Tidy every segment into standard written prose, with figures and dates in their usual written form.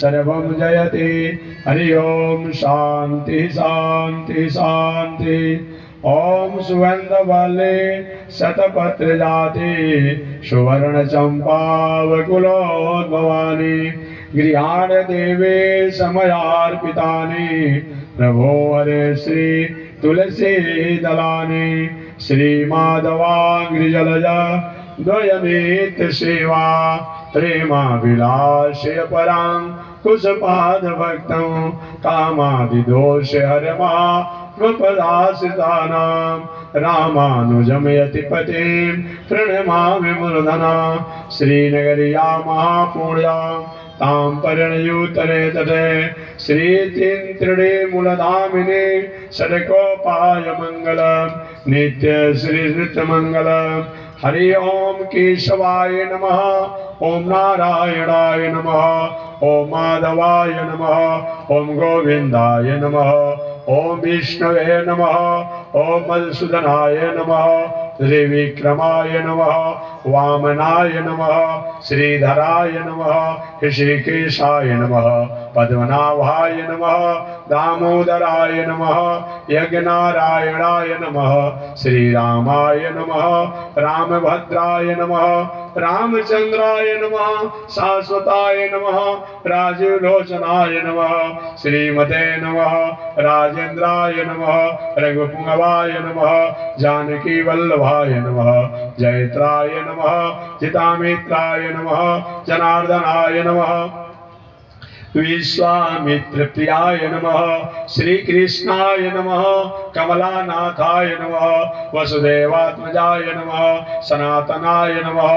सर्वं जयति। हरि ओम शांति शांति शांति। ओम सुगंध वाले शतपत्र जाति सुवर्ण चंपावकुलोद्भवानि गृहाण देवे समयार्पितानि प्रभो हरे श्री तुलसी दलानि श्री माधवांग्रिजलजा द्वयमेत सेवा प्रेमाभिलाषय परां कुशपाद भक्तं कामादिदोष हरमा स्वपदाश्रितानां रामानुजं यतिपतिं प्रणमामि मूर्धना श्रीनगर्या महापुण्यां तां परिणयूतरे तटे श्रीतीन्त्रिणे मूलधामिने षड्कोपाय मङ्गलं नित्य श्रीनृत्यमङ्गलं। हरि ओम केशवाय नमः, ओम नारायणाय नमः, ओम माधवाय नमः, ओम गोविंदाय नमः, ओम विष्णवे नमः, ओम मधुसूदनाय नमः, त्रिविक्रमाय नमः, वामनाय नमः, श्रीधराय नमः, ऋषिकेशाय नमः, पद्मनाभाय नमः, दामोदराय नमः, यज्ञनारायणाय नमः, श्रीरामाय नमः, रामभद्राय नमः, रामचंद्राय नमः, शाश्वताय नमः, राजीवलोचनाय नमः, श्रीमते नमः, राजेंद्राय नमः, रघुपुंगवाय नमः, जानकी वल्लभाय नमः, जयत्राय नमः, चितामित्राय नमः, जनार्दनाय नमः, विश्वामित्र प्रियाय नमः, श्री कृष्णाय नमः, कमलानाथाय नमः, वसुदेवात्मजाय नमः, सनातनाय नमः,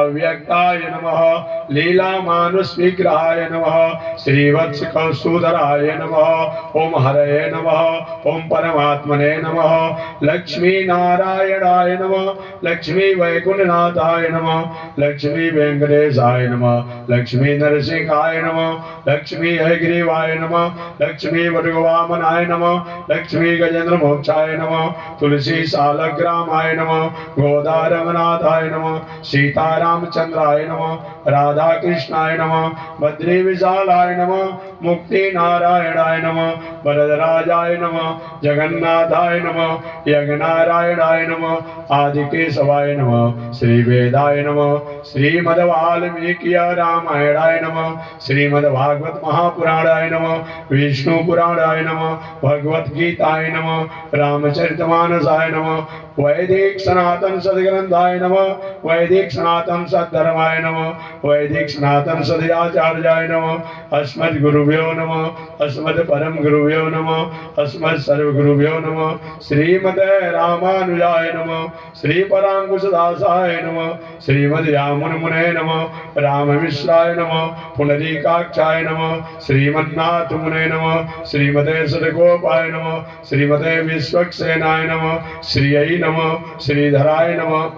अव्यक्ताय नमः, लीला मानुष विग्रहाय नमः, श्रीवत्स कौस्तुधराय नमः, ओम हरये नमः, ओम परमात्मने नमः, लक्ष्मी नारायणाय नमः, लक्ष्मी वैकुंठनाथाय नमः, लक्ष्मी वेंकटेशाय नमः, लक्ष्मी नरसिंहाय नमः, लक्ष्मी हयग्रीवाय नमः, लक्ष्मी वटुवामनाय नमः, लक्ष्मी गजेंद्र मोक्षाय नमः, तुलसी सालग्रामाय नमः, गोदा रंगनाथाय नमः, सीतारामचंद्राय नमः, राधा कृष्णाय नमः, बद्री विशालाय नमः, मुक्ति नारायणाय नमः, वरदराजाय नमः, जगन्नाथाय नमः, यज्ञनारायणाय नमः, आदिकेशवाय नमः, श्री वेदाय नमः, श्रीमद्वाल्मीकि रामायणाय नमः, श्रीमद्भागवत महापुराणाय नमः, विष्णु पुराणाय नमः, भगवत गीताय नमः, रामचरितमानसाय नमः, वैदिक सनातन सद्ग्रंथाय नमः, वैदिक सनातन सद्धर्माय नमः, वैदिक सनातन सदाचार्याय नमः, अस्मद् गुरुभ्यो नमः, अस्मद् परम गुरुभ्यो नमः, अस्मद् सर्व गुरुभ्यो नमः, श्रीमते रामानुजाय नमः, श्री परांकुशदासाय नमः, श्रीमद् यामुन मुने नमः, राममिश्राय नमः, पुंडरीकाक्षाय नमः, श्रीमन्नाथ मुने नमः, श्रीमते सदगोपाय नमः, श्रीमते विश्वक्सेनाय नमः, श्रीयै नमः, श्रीधराय नमः,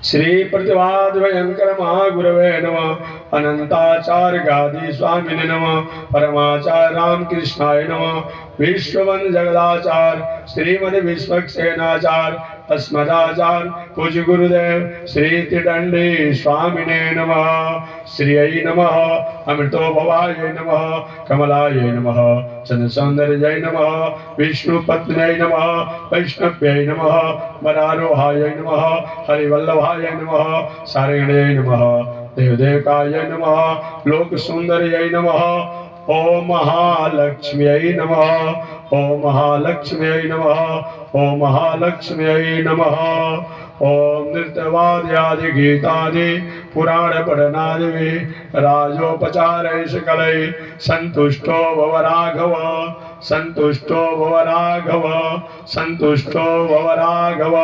श्री प्रतिवाद भयंकर महागुरवे नमः, अनंताचार्य गादी स्वामिने नमः, परमाचार्य रामकृष्णाय नमः, विश्ववंद जगदाचार्य श्रीमद विश्वक्सेनाचार्य अस्मदाचार्य पूज्य गुरुदेव श्री त्रिदंडी स्वामिने नमः, श्रीयै नमः, अमृतो भवाय नमः, कमलाय नमः, चंद्रसौंदर्याय नमः, विष्णुपत्न्यै नमः, वैष्णव्यै नमः, वरारोहाय नमः, हरिवल्लभाय नमः, सारिणे नमः, देवदेवकाय नमः, लोक सुंदर्यै नमः, ओम महालक्ष्म्यै नमः, ओम महालक्ष्म्यै नमः, ओम महालक्ष्म्यै नमः, ओम नृत्यवाद्यादि गीतादि पुराण पठनादि राजोपचारै सकलै संतुष्टो भव राघव, संतुष्टो भव राघव, संतुष्टो भव राघव,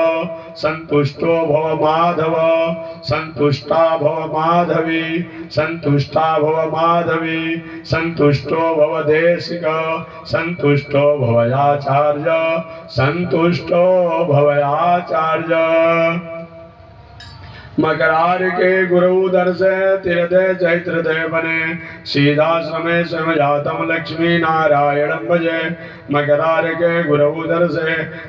संतुष्टो भव माधव, संतुष्टा भव माधवी, संतुष्टा भव माधवी, संतुष्टो भव देशिक, संतुष्टो भवयाचार्य, संतुष्टो भवयाचार्य। मकरार के गुरु दर्श तीर्थ चैत्र देवने सीधाश्रमे स्वयं जातम लक्ष्मी नारायण भजे। मकरार के गुरु दर्श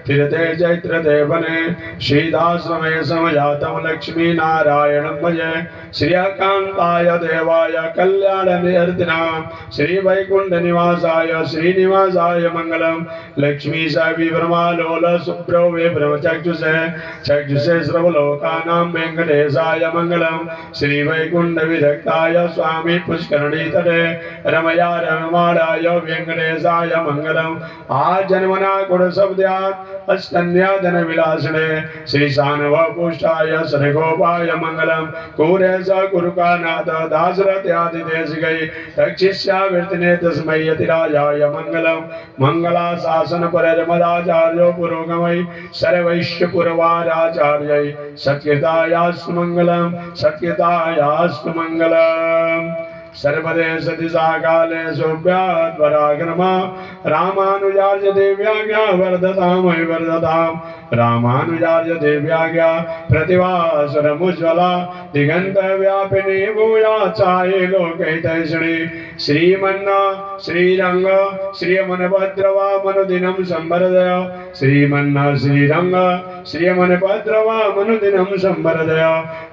तीर्थ चैत्र देवने सीधाश्रमे स्वयं जातम लक्ष्मी नारायण भजे। श्रीकांताय देवाय कल्याण निवर्तिना श्री वैकुंठ निवासाय श्रीनिवासाय मंगलम। लक्ष्मी स विभ्रमालोल सुब्रो विभ्रमचक्षुषे चक्षुषे सर्वलोकानां वेंकटेशाय मंगलम। श्री वैकुंठ विरक्ताय स्वामी पुष्करणी तटे रमया रममाणाय वेंकटेशाय मंगलम। आजन्मना गुण शब्दात् अस्तन्यादन विलासने श्री सानव पुष्टाय सनगोपाय मंगलम। कुरेश कुरुकानाथ दासरथ आदि देश गई रक्षिष्यावर्तने तस्मै यतिराजाय मंगलम। मंगला शासन पर मदाचार्यो पुरोगमय सर्वैश्य पुरवाराचार्य सत्यतायास्तु मंगलम सत्यतायास्तु मंगलम। सर्वदेश दिशा काले शोभ्याद्वराग्रमा रामानुजार्य देव्याज्ञा वर्धताम वर्धताम। रामानुजार्य देव्याज्ञा प्रतिभासुरमुज्ज्वला दिगंत व्यापिनी भूया चाये लोकैतैषणी। श्रीमन्ना श्रीरंग श्रीमनभद्रवा मनुदिनं संवरदय। श्रीमन्ना श्रीरंग श्रीमनभद्रवा मनुदिनं संवरदय।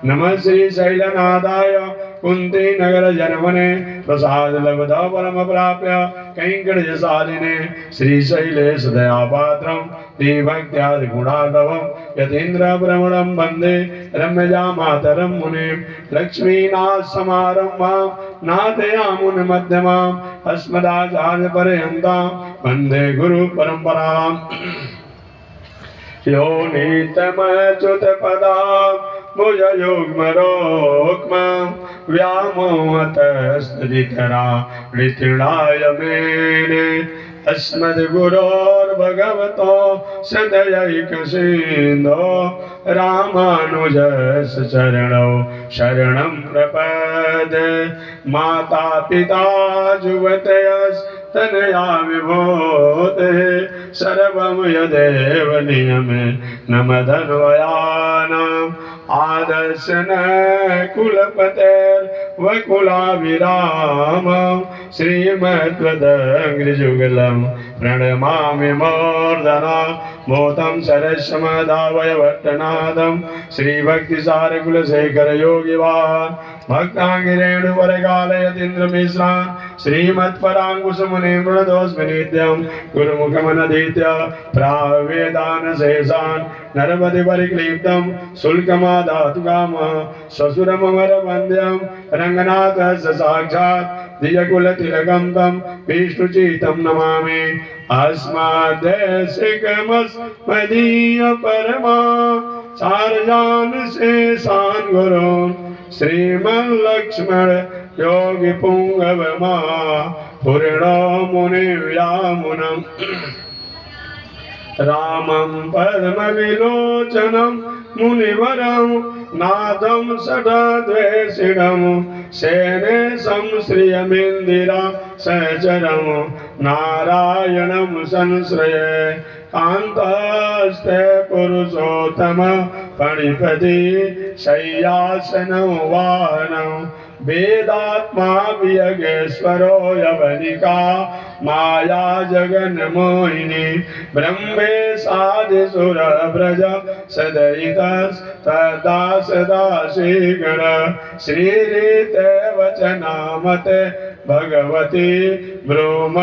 नमः श्री शैलनाथाय कुंती नगर जनमने प्रसाद लब्धा परम प्राप्य कैंकर्यशालिने। श्रीशैलेश दयापात्रं देवभक्त्यादि गुणार्णवं यतीन्द्र भ्रमणं वन्दे रम्यजा मातरं मुनिं। लक्ष्मीनाथ समारम्भां नाथयामुन मध्यमाम् अस्मदाचार्य पर्यन्तां वन्दे गुरु परम्पराम्। यो नीतमच्युत पदा भुजयुग्मरोक्म व्यामोहतस्तदितरा ऋतृणाय मेने। अस्मद्गुरोर्भगवतो सदयैकसिन्धो रामानुजस्य चरणौ शरणं प्रपद्ये। माता पिता युवतयस्तनया विभूतिः सर्वं यदेव नियमे नमधन्वयानाम्। आदर्शन कुलपतेर्वकुलाभिराम श्रीमद्वदङ्घ्रिजुगलं प्रणमामि मूर्धना। भूतं सरस्वमदावयभट्टनाथं श्रीभक्तिसारकुलशेखर योगिवान् भक्ताङ्गिरेणुवरकालयतीन्द्रमिश्रान् श्रीमत्पराङ्कुशमुनिं प्रणतोऽस्मि नित्यं। गुरुमुखमनधीत्य प्रावेदानशेषान् नरपति परिक्लीप्तं शुल्कमादातु कामः श्वशुरममरवन्द्यं रङ्गनाथस्य साक्षात् द्विजकुलतिलकं तं विष्णुचित्तं नमामि। अस्मद्देशिकमस्मदीयपरमा चार्यान् गुरून् श्रीमल्लक्ष्मण योगिपुङ्गवमा पूर्णो मुनिव्यामुनम्। रामं पद्मविलोचनं मुनिवरं नाथं षडाद्वेषिणं सेनेशं श्रियमिन्दिरा सहचरं नारायणं संश्रये। कान्तास्ते पुरुषोत्तम पणिपति शय्यासनं वाहनं वेदात्मा वियगेश्वरो यवनिका माया जगन्मोहिनी। ब्रह्मेशादिसुरव्रज सदयितस्तदा सदा श्रीगण श्रीरीते वचनामते भगवती ब्रूम।